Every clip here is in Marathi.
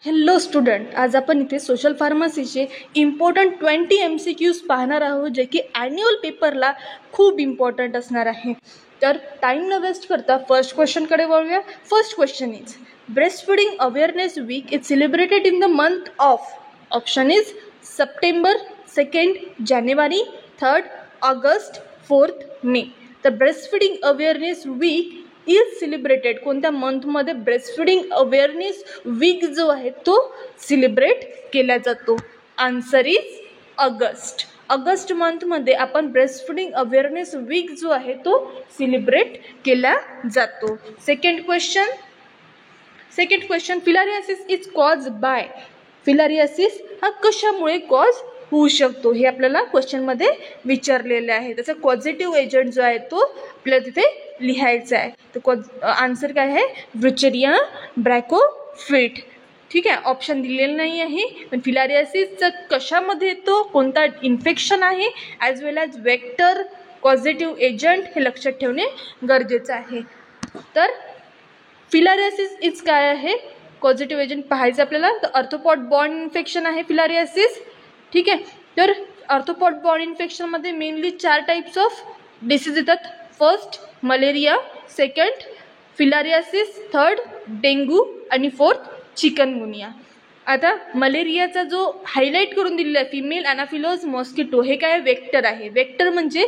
हॅलो स्टुडंट, आज आपण इथे सोशल फार्मसीचे इम्पॉर्टंट 20 MCQs पाहणार आहोत, जे की ॲन्युअल पेपरला खूप इम्पॉर्टंट असणार आहे. तर टाईम न वेस्ट करता फर्स्ट क्वेश्चनकडे वळूया. First question is breast feeding awareness week is celebrated in the month of. Option is September, 2 January, 3 August, 4 May. तर breast feeding awareness week is celebrated कोणत्या मंथमध्ये ब्रेस्ट फिडिंग अवेअरनेस वीक जो आहे तो सेलिब्रेट केला जातो? Answer is August. ऑगस्ट मंथमध्ये आपण ब्रेस्ट फिडिंग अवेअरनेस वीक जो आहे तो सेलिब्रेट केला जातो. Second question filariasis is cause by. Filariasis हा कशामुळे कॉज होऊ शकतो हे आपल्याला क्वेश्चनमध्ये विचारलेले आहे. त्याचा पॉझिटिव्ह एजंट जो आहे तो आपल्याला तिथे लिहायचा आहे. तर आन्सर काय आहे? व्हिचेरिया ब्रॅकोफिट. ठीक आहे, ऑप्शन दिलेलं नाही आहे. पण फिलारियासिसचा कशामध्ये येतो, कोणता इन्फेक्शन आहे, ॲज वेल ॲज वेक्टर, पॉझिटिव्ह एजंट हे लक्षात ठेवणे गरजेचं आहे. तर फिलारियासिस इज काय आहे? पॉझिटिव्ह एजंट पाहायचं आपल्याला. तर अर्थोपॉड बॉर्न इन्फेक्शन आहे फिलारियासिस. ठीक आहे, तर अर्थोपॉड बॉर्न इन्फेक्शनमध्ये मेनली 4 टाईप्स ऑफ डिसीज येतात. First malaria, second filariasis, 3 dengue आणि 4 चिकनगुनिया. आता मलेरियाचा जो हायलाईट करून दिलेला आहे फिमेल ॲनाफिलोज मॉस्किटो, हे काय वेक्टर आहे. वेक्टर म्हणजे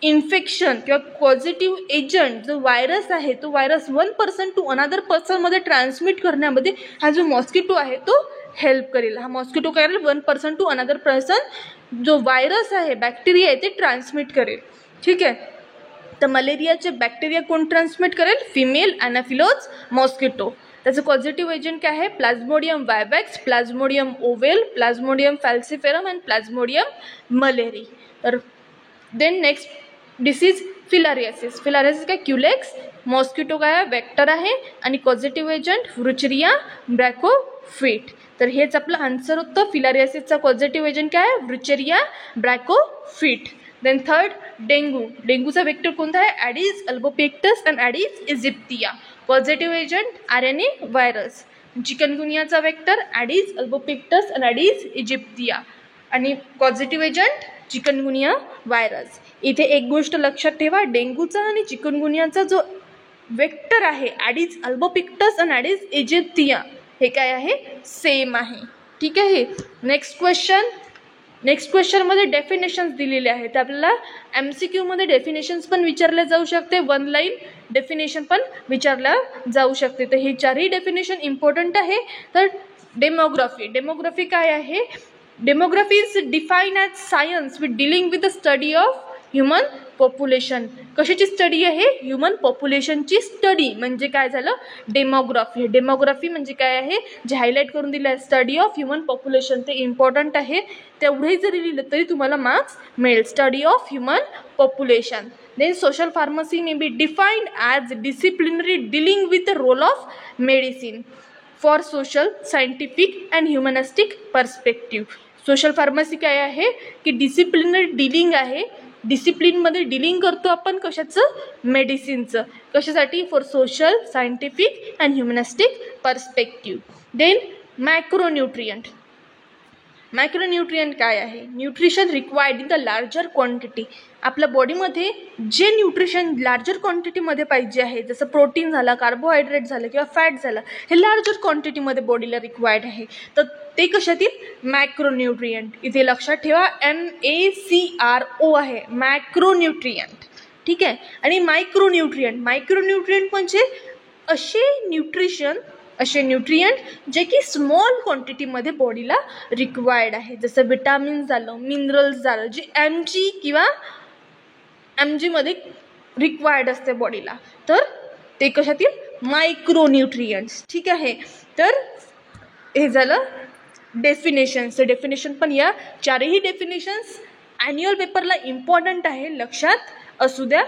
इन्फेक्शन किंवा पॉझिटिव्ह एजंट जो व्हायरस आहे तो व्हायरस 1 पर्सन टू अनदर पर्सनमध्ये ट्रान्समिट करण्यामध्ये हा जो मॉस्किटो आहे तो हेल्प करेल. हा मॉस्किटो काय करेल? 1 पर्सन टू अनदर पर्सन जो व्हायरस आहे, बॅक्टेरिया आहे ते ट्रान्समिट करेल. ठीक आहे, तर मलेरियाचे बॅक्टेरिया कोण ट्रान्समिट करेल? Female anopheles mosquito. त्याचं पॉझिटिव्ह एजंट काय आहे? Plasmodium vivax, plasmodium ovale, plasmodium falciparum and plasmodium malariae. तर then next disease filariasis. Filariasis काय? क्युलेक्स मॉस्किटो काय आहे? वेक्टर आहे आणि पॉझिटिव्ह एजंट व्हिचेरिया ब्रॅकोफिट. तर हेच आपलं आन्सर होतं. फिलारियासिसचा पॉझिटिव्ह एजंट काय आहे? Wuchereria bancrofti. Then 3 dengue. डेंग्यूचा वेक्टर कोणता आहे? Aedes albopictus and aedes aegypti. Positive agent RNA virus. चिकनगुनियाचा vector aedes albopictus and aedes aegypti आणि पॉझिटिव्ह एजंट चिकनगुनिया व्हायरस. इथे एक गोष्ट लक्षात ठेवा, डेंग्यूचा आणि चिकनगुनियाचा जो वेक्टर आहे ॲडिस अल्बोपेक्टस अँड ॲडिस इजिप्तिया हे काय आहे? सेम आहे. ठीक आहे, नेक्स्ट क्वेश्चनमध्ये डेफिनेशन्स दिलेले आहेत. तर आपल्याला MCQमध्ये डेफिनेशन्स पण विचारले जाऊ शकते, 1 लाईन डेफिनेशन पण विचारल्या जाऊ शकते. तर हे 4ही डेफिनेशन इम्पॉर्टंट आहे. तर डेमोग्राफी काय आहे? Demography is define as science with dealing with the study of human population. कशाची स्टडी आहे? ह्युमन पॉप्युलेशनची स्टडी म्हणजे काय झालं? डेमोग्राफी. डेमोग्राफी म्हणजे काय आहे? जे हायलाईट करून दिलं आहे स्टडी ऑफ ह्युमन पॉप्युलेशन, ते इम्पॉर्टंट आहे. तेवढंही जरी लिहिलं तरी तुम्हाला मार्क्स मिळेल. Study of human population. Then social pharmacy may be defined as disciplinary dealing with the role of medicine for social, scientific and humanistic perspective. Social pharmacy काय आहे? की डिसिप्लिनरी डिलिंग आहे. डिसिप्लिनमध्ये डिलिंग करतो आपण कशाचं? मेडिसिनचं. कशासाठी? For social, scientific and humanistic perspective. Then micronutrient. Micronutrient काय आहे? Nutrition required in the larger quantity. आपल्या बॉडीमध्ये जे न्यूट्रिशन लार्जर क्वांटिटीमध्ये पाहिजे आहे, जसं प्रोटीन झालं, कार्बोहायड्रेट झालं किंवा फॅट झालं, हे लार्जर क्वांटिटीमध्ये बॉडीला रिक्वायर्ड आहे. तर ते कशातील? मॅक्रोन्यूट्रियंट. इथे लक्षात ठेवा MACRO आहे मॅक्रोन्यूट्रियंट. ठीक आहे, आणि मायक्रोन्यूट्रियंट म्हणजे असे न्यूट्रियंट जे की स्मॉल क्वांटिटीमध्ये बॉडीला रिक्वायर्ड आहे. जसं विटामिन झालं, मिनरल्स झालं, जे MG किंवा MGमध्ये रिक्वायर्ड असते बॉडीला. तर ते कशातील? मायक्रोन्यूट्रियंट्स. ठीक आहे, तर हे झालं डेफिनेशन्स. डेफिनेशन पण या 4ही डेफिनेशन्स ॲन्युअल पेपरला इम्पॉर्टंट आहे, लक्षात असू द्या.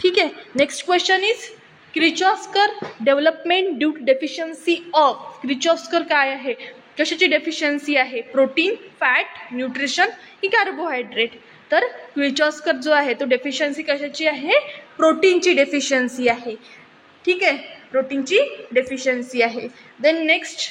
ठीक आहे, next question is kwashiorkor development due to deficiency of. Kwashiorkor काय आहे? कशाची डेफिशियन्सी आहे? प्रोटीन, फॅट, न्यूट्रिशन की कार्बोहायड्रेट. तर क्रिचॉस्कर जो आहे तो डेफिशियन्सी कशाची आहे? प्रोटीनची डेफिशियन्सी आहे. ठीक आहे, प्रोटीनची डेफिशियन्सी आहे. Then next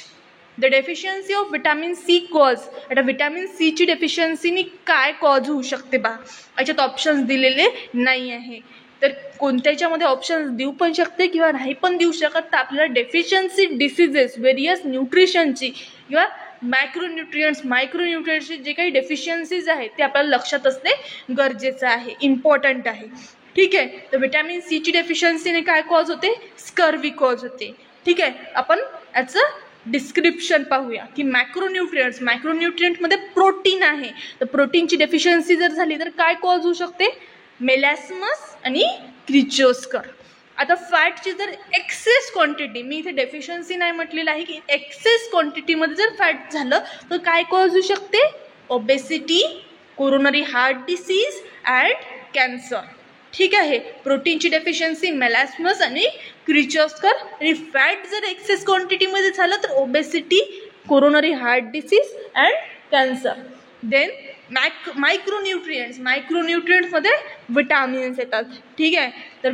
the deficiency of vitamin C cause, आता विटॅमिन सीची डेफिशियन्सीनी काय कॉज होऊ शकते बा, याच्यात ऑप्शन्स दिलेले नाही आहे. तर कोणत्याच्यामध्ये ऑप्शन्स देऊ पण शकते किंवा नाही पण देऊ शकत. तर आपल्याला डेफिशियन्सी डिसीजेस व्हेरियस न्यूट्रिशनची किंवा मायक्रोन्युट्रियंट्सची जे काही डेफिशियन्सीज आहेत ते आपल्याला लक्षात असणे गरजेचं आहे, इम्पॉर्टंट आहे. ठीक आहे. तर विटॅमिन सीची डेफिशियन्सीने काय कॉज होते, स्कर्वी कॉज होते. ठीक आहे. आपण याचं डिस्क्रिप्शन पाहूया की मायक्रोन्युट्रियंटमध्ये प्रोटीन आहे. तर प्रोटीनची डेफिशियन्सी जर झाली तर काय कॉज होऊ शकते, मेलॅस्मस आणि क्रिचोस्कर. आता फॅटची जर एक्सेस क्वांटिटी, मी इथे डेफिशियन्सी नाही म्हटलेलं आहे की एक्सेस क्वांटिटीमध्ये जर फॅट झालं तर काय कॉज होऊ शकते, obesity, coronary heart disease and cancer. ठीक आहे. प्रोटीनची डेफिशियन्सी, मेलॅस्मस आणि क्रिचोस्कर. आणि फॅट जर एक्सेस क्वांटिटीमध्ये झालं तर obesity, coronary heart disease and cancer. Then मायक्रोन्युट्रियंट्समध्ये विटॅमिन्स येतात. ठीक आहे. तर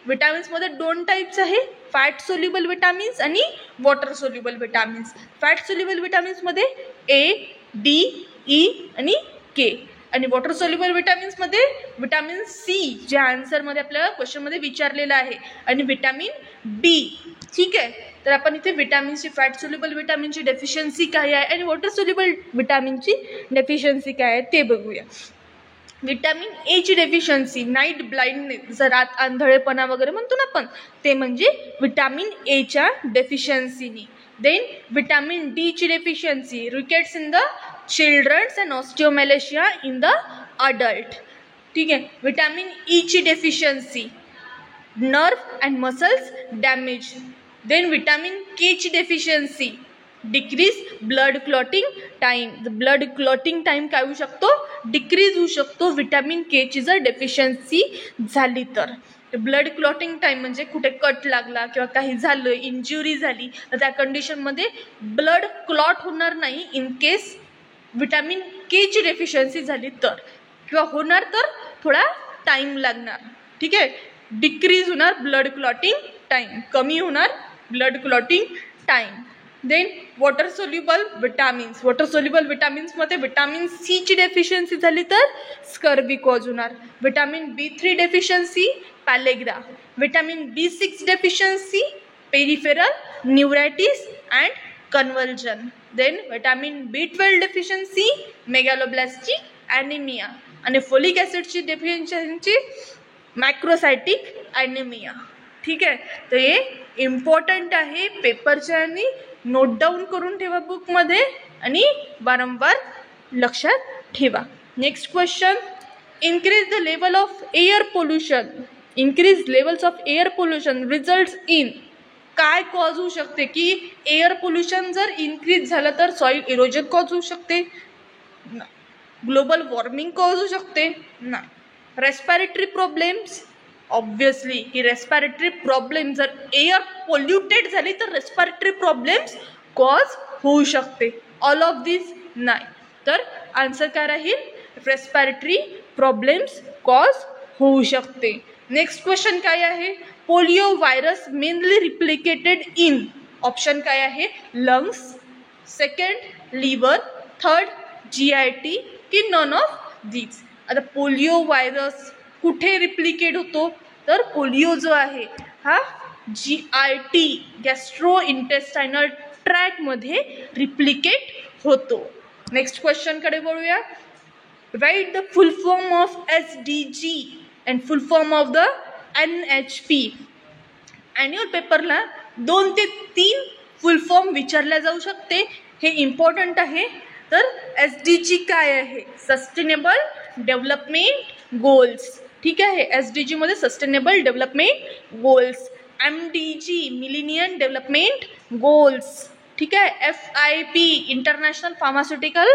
विटॅमिन्समध्ये 2 टाईप्स आहे, फॅट सोल्युबल विटॅमिन्स आणि water soluble vitamins. Fat soluble विटॅमिन्समध्ये ए, डी, ई आणि के. आणि वॉटर सोल्युबल विटॅमिन्समध्ये विटॅमिन सी, जे आन्सरमध्ये आपल्याला क्वेश्चनमध्ये विचारलेलं आहे, आणि विटॅमिन बी. ठीक आहे. तर आपण इथे विटॅमिनची, फॅट सोल्युबल विटॅमिनची डेफिशियन्सी काय आहे आणि वॉटर सोल्युबल विटॅमिनची डेफिशियन्सी काय आहे ते बघूया. विटॅमिन एची डेफिशियन्सी, नाईट ब्लाइंडनेस, जर रात आंधळेपणा वगैरे म्हणतो ना आपण, ते म्हणजे विटॅमिन एच्या डेफिशियन्सीनी. देन विटॅमिन डीची deficiency, rickets in the childrens and osteomalacia in the adult. ठीक आहे. विटॅमिन ईची deficiency, nerve and muscles damage. Then vitamin केची deficiency, decrease blood clotting time. Blood clotting time काय होऊ शकतो, डिक्रीज होऊ शकतो विटॅमिन केची जर डेफिशियन्सी झाली तर. ब्लड क्लॉटिंग टाईम म्हणजे कुठे कट लागला किंवा काही झालं, इंज्युरी झाली, तर त्या कंडिशनमध्ये ब्लड क्लॉट होणार नाही इन केस विटॅमिन केची डेफिशियन्सी झाली तर, किंवा होणार तर थोडा टाईम लागणार. ठीक आहे. डिक्रीज होणार ब्लड क्लॉटिंग टाईम, कमी होणार blood clotting time. Then water soluble vitamins, water soluble विटॅमिन्समध्ये विटॅमिन सीची डेफिशियन्सी झाली तर स्कर्वी कॉज होणार. Vitamin B3 deficiency, pellagra. Vitamin B6 deficiency, peripheral neuritis and convulsion. Then vitamin B12 deficiency, megaloblastic anaemia. आणि फोलिक ॲसिडची डेफिशियन्सी, मॅक्रोसायटिक ॲनिमिया. ठीक आहे. तर हे इम्पॉर्टंट आहे पेपरच्या, आणि नोट डाऊन करून ठेवा बुकमध्ये आणि वारंवार लक्षात ठेवा. Next question, increase the level of air pollution, increase levels of air pollution results in, काय कॉज होऊ शकते की एअर पोल्युशन जर इन्क्रीज झालं तर सॉइल इरोजन कॉज होऊ शकते, ग्लोबल वॉर्मिंग कॉज होऊ शकते ना. रेस्पिरेटरी प्रॉब्लेम्स, ऑब्वियसली की रेस्पिरेटरी प्रॉब्लेम जर एअर पोल्युटेड झाली तर रेस्पिरेटरी प्रॉब्लेम्स कॉज होऊ शकते. ऑल ऑफ दिस नाही. तर आन्सर काय राहील, रेस्पिरेटरी प्रॉब्लेम्स कॉज होऊ शकते. नेक्स्ट क्वेश्चन काय आहे, polio virus mainly replicated in, option काय आहे, lungs, second liver, third GIT की नन ऑफ दीज. आता पोलिओ व्हायरस कुठे रिप्लिकेट होतो, तर पोलिओ जो आहे हा GIT, गॅस्ट्रो इंटेस्टायनल ट्रॅकमध्ये रिप्लिकेट होतो. नेक्स्ट क्वेश्चनकडे वळूया. Write the full form of SDG and full form of the NHP. Annual पेपरला 2 ते 3 फुल फॉर्म विचारल्या जाऊ शकते, हे इम्पॉर्टंट आहे. तर SDG काय आहे, सस्टेनेबल डेव्हलपमेंट गोल्स. ठीक आहे. SDG मध्ये sustainable development goals. MDG millennium development goals. ठीक आहे. FIP international pharmaceutical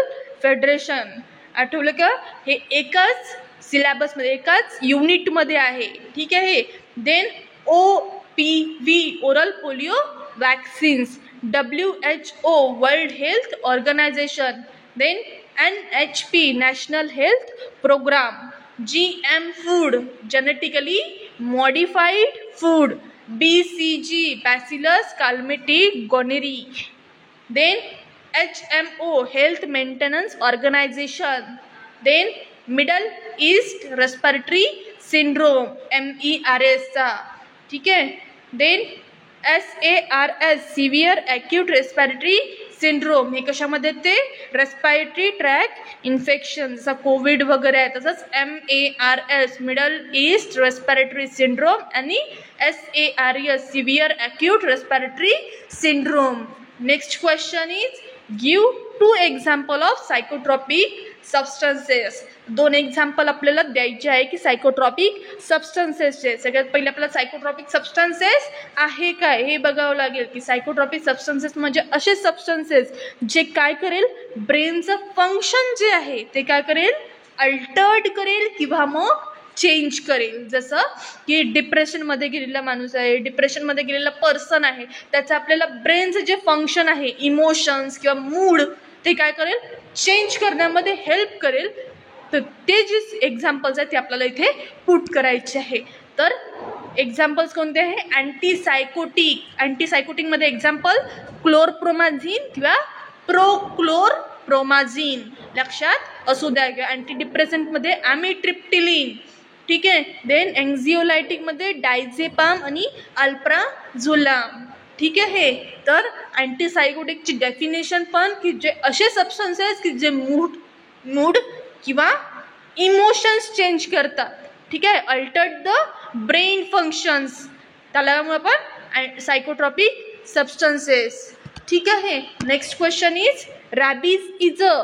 federation. आठवलं का, हे एकाच सिलेबसमध्ये, एकाच युनिटमध्ये आहे. ठीक आहे. Then OPV oral polio vaccines, WHO world health organisation. Then NHP national health programme. GM food, genetically modified food. BCG bacillus Calmette गोनेरी. Then HMO health maintenance organisation, then middle east respiratory syndrome MERS चा, ठीक आहे. Then SARS severe acute respiratory syndrome, हे कशामध्ये ते रेस्पिरेटरी ट्रॅक इन्फेक्शन जसं कोविड वगैरे आहे, तसंच MERS middle east respiratory syndrome आणि SARS severe acute respiratory syndrome. Next question is give 2 example of psychotropic substances. 2 example आपल्याला द्यायचे आहे की सायकोट्रॉपिक सबस्टन्सेसचे. सगळ्यात पहिले आपल्याला सायकोट्रॉपिक सबस्टन्सेस आहे काय हे बघावं लागेल की सायकोट्रॉपिक सबस्टन्सेस म्हणजे असे सबस्टन्सेस जे काय करेल, ब्रेनचं फंक्शन जे आहे ते काय करेल, अल्टर्ड करेल किंवा मग चेंज करेल. जसं की डिप्रेशनमध्ये गेलेला माणूस आहे, डिप्रेशनमध्ये गेलेला पर्सन आहे, त्याचं आपल्याला ब्रेनचं जे फंक्शन आहे, इमोशन्स किंवा मूड, ते काय करेल, चेंज करण्यामध्ये हेल्प करेल. तर ते जे एक्झाम्पल्स आहेत ते आपल्याला इथे पुट करायचे आहे. तर एक्झाम्पल्स कोणते आहे, अँटीसायकोटिक. अँटीसायकोटिकमध्ये एक्झाम्पल क्लोरप्रोमाझिन किंवा प्रोक्लोरप्रोमाझिन लक्षात असू द्या. अँटी डिप्रेसंटमध्ये ॲमिट्रिप्टिलिन, ठीक आहे. देन एन्झिओलायटिकमध्ये डायझेपाम आणि अल्प्राझोलाम, ठीक आहे. तर अँटीसायकोटिकची डेफिनेशन पण की जे असे सबस्टन्सेस की जे मूड किंवा इमोशन्स चेंज करतात, ठीक आहे, अल्टर्ड द ब्रेन फंक्शन्स, त्याला आपण सायकोट्रॉपिक सबस्टन्सेस, ठीक आहे. Next question is rabies is a,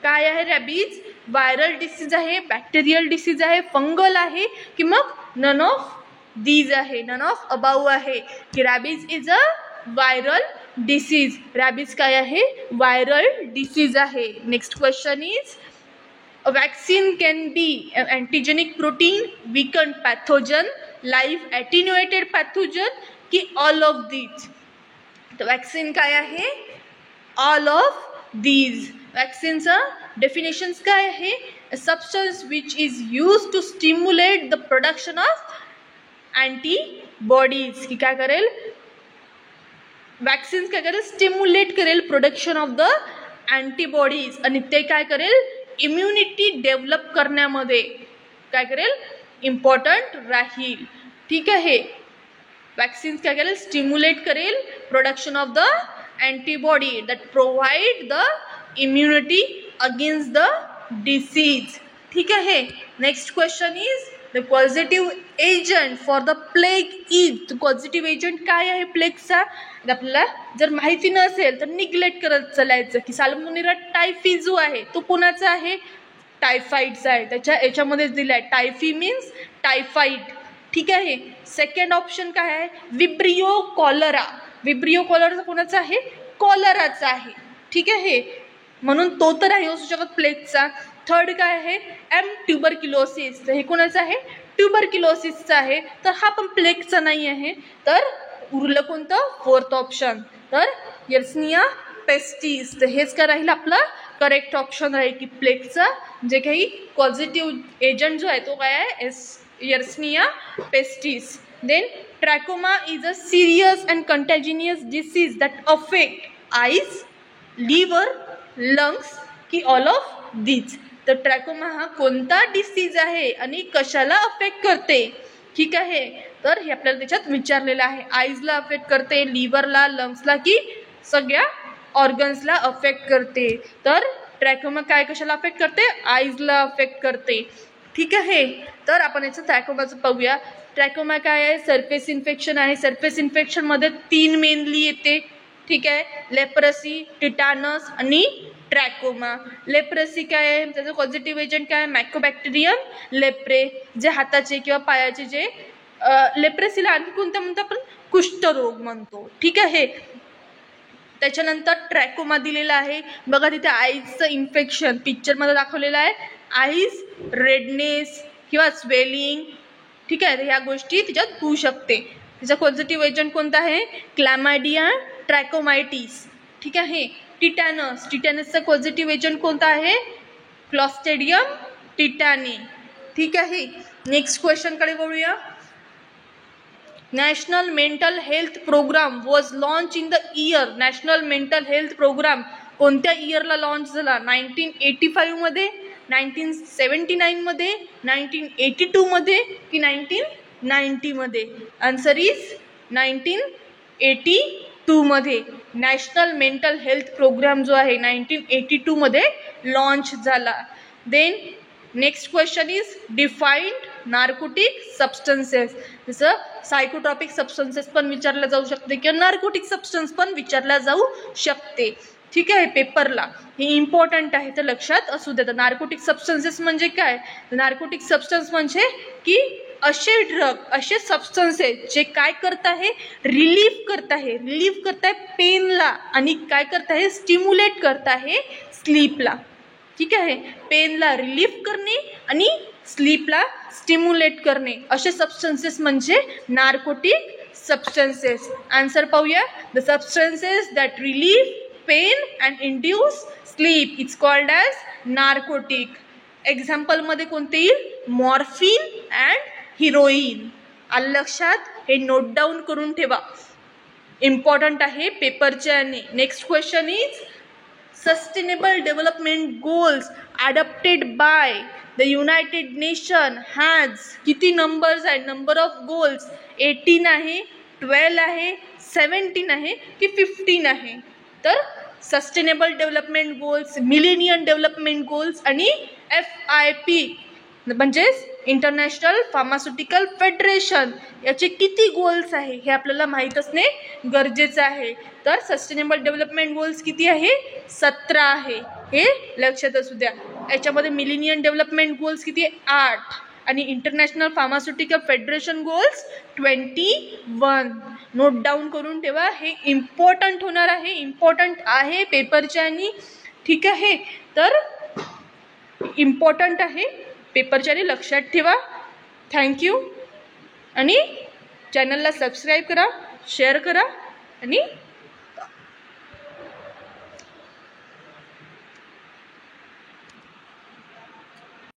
काय आहे रॅबीज, व्हायरल डिसीज आहे, बॅक्टेरियल डिसीज आहे, फंगल आहे की मग नन ऑफ दीज आहे, नन ऑफ अबाव आहे. की rabies is a viral disease. Rabies काय आहे, व्हायरल डिसीज आहे. Next question is vaccine can be antigenic protein, weakened pathogen, live attenuated pathogen की ऑल ऑफ दीज. तर वॅक्सिन काय आहे, ऑल ऑफ दीज. वॅक्सिनचं डेफिनेशन्स काय आहे, a substance which is use to stimulate the production of antibodies. की काय करेल, वॅक्सिन्स काय करेल, स्टिम्युलेट करेल प्रोडक्शन ऑफ द अँटीबॉडीज आणि ते काय करेल, इम्युनिटी डेव्हलप करण्यामध्ये काय करेल, इम्पॉर्टंट राहील, ठीक आहे. वॅक्सिन्स काय करेल, स्टिम्युलेट करेल production of the antibody that provide the immunity against the disease, ठीक आहे. Next question is the positive agent for the plague is. Positive agent काय आहे प्लेगचा, आपल्याला जर माहिती नसेल तर निग्लेक्ट करत चालायचं. की साल्मोनेला टायफी जो आहे तो कोणाचा आहे, टायफाईडचा आहे. त्याच्या याच्यामध्येच दिलं आहे, टायफी मीन्स टायफाईड, ठीक आहे. सेकंड ऑप्शन काय आहे, विब्रियो कॉलरा. विब्रियो कॉलरा कोणाचा आहे, कॉलराचा आहे, ठीक आहे. म्हणून तो तर आहे असू शकत प्लेगचा. थर्ड काय आहे, एम ट्युबरक्युलोसिस. तर हे कोणाचं आहे, ट्युबरक्युलोसिसचा आहे. तर हा पण प्लेगचा नाही आहे. तर उरलं कोणतं, फोर्थ ऑप्शन, तर यर्सनिया पेस्टिस. तर हेच काय राहील आपलं करेक्ट ऑप्शन राहील की प्लेगचा जे काही पॉझिटिव्ह एजंट जो आहे तो काय आहे, Yersinia pestis. Then trachoma is a serious and contagious disease that affect eyes, liver, lungs की ऑल ऑफ दीज. तर ट्रॅकोमा हा कोणता डिसीज आहे आणि कशाला अफेक्ट करते, ठीक आहे. तर हे आपल्याला त्याच्यात विचारलेलं आहे, आईजला अफेक्ट करते, लिव्हरला, लंग्सला की सगळ्या ऑर्गन्सला अफेक्ट करते. तर ट्रॅकोमा काय कशाला अफेक्ट करते, आईजला अफेक्ट करते, ठीक आहे. तर आपण याचं ट्रॅकोमाचं पाहूया. ट्रॅकोमा काय आहे, सरफेस इन्फेक्शन आहे. सरफेस इन्फेक्शनमध्ये 3 मेनली येते, ठीक आहे, लेप्रसी, टिटानस आणि ट्रॅकोमा. लेप्रसी काय आहे, त्याचं पॉझिटिव्ह एजंट काय आहे, मायकोबॅक्टेरियम लेप्रे, जे हाताचे किंवा पायाचे जे लेप्रेसीला आणखी कोणतं म्हणतो आपण, कुष्ठरोग म्हणतो, ठीक आहे. त्याच्यानंतर ट्रॅकोमा दिलेला आहे बघा, तिथे आईजचं इन्फेक्शन पिक्चरमध्ये दाखवलेलं आहे, आईज रेडनेस किंवा स्वेलिंग, ठीक आहे. ह्या गोष्टी त्याच्यात होऊ शकते. त्याचा पॉझिटिव्ह एजंट कोणता आहे, क्लॅमायडिया ट्रॅकोमायटिस, ठीक आहे. टिटॅनस, टिटॅनसचा पॉझिटिव्ह एजंट कोणता आहे, क्लॉस्ट्रिडियम टिटॅनी, ठीक आहे. नेक्स्ट क्वेश्चनकडे वळूया. National mental health programme was launch in the year. National mental health programme कोणत्या इयरला लॉन्च झाला? 1985 मध्ये, 1979 मध्ये, 1982 मध्ये की 1990 मध्ये? आन्सर इज 1982 मध्ये. नॅशनल मेंटल हेल्थ प्रोग्राम जो आहे 1982 मध्ये लॉन्च झाला. Then next question is defined narcotic substances. जसं सायकोट्रॉपिक सबस्टन्सेस पण विचारलं जाऊ शकते किंवा नार्कोटिक सबस्टन्स पण विचारला जाऊ शकते. ठीक आहे, पेपरला हे इम्पॉर्टंट आहे तर लक्षात असू द्या. नार्कोटिक सबस्टन्सेस म्हणजे काय? नार्कोटिक सबस्टन्स म्हणजे की असे ड्रग, असे सबस्टन्सेस जे काय करत आहे? रिलीफ करत आहे पेनला आणि काय करत आहे? स्टिम्युलेट करत आहे स्लीपला. ठीक आहे, पेनला रिलीफ करणे आणि स्लीपला स्टिम्युलेट करणे असे सबस्टन्सेस म्हणजे नार्कोटिक सबस्टन्सेस. आन्सर पाहूया. The substances that relief pain and induce sleep is called as narcotic. एक्झाम्पलमध्ये कोणते येईल? Morphine and heroin. आलं लक्षात? हे नोट डाऊन करून ठेवा, इम्पॉर्टंट आहे पेपरच्या. Next question is sustainable development goals adopted by the United nation has. किती नंबर्स आहे? नंबर ऑफ गोल्स 18 आहे, 12 आहे, 17 आहे की 15 आहे? तर sustainable development goals, millennium development goals आणि FIP म्हणजेच इंटरनॅशनल फार्मास्युटिकल फेडरेशन याचे किती गोल्स आहे हे आपल्याला माहीत असणे गरजेचं आहे. तर सस्टेनेबल डेव्हलपमेंट गोल्स किती आहे? 17 आहे, हे लक्षात असू द्या. याच्यामध्ये मिलेनियम डेव्हलपमेंट गोल्स किती आहे? 8 आणि international pharmaceutical federation goals 21. Note down करून ठेवा, हे इम्पॉर्टंट होणार आहे, इम्पॉर्टंट आहे पेपरच्या. आणि ठीक आहे, तर इम्पॉर्टंट आहे पेपरच्या, लक्षात ठेवा. थँक्यू. आणि चॅनलला सबस्क्राईब करा, शेअर करा आणि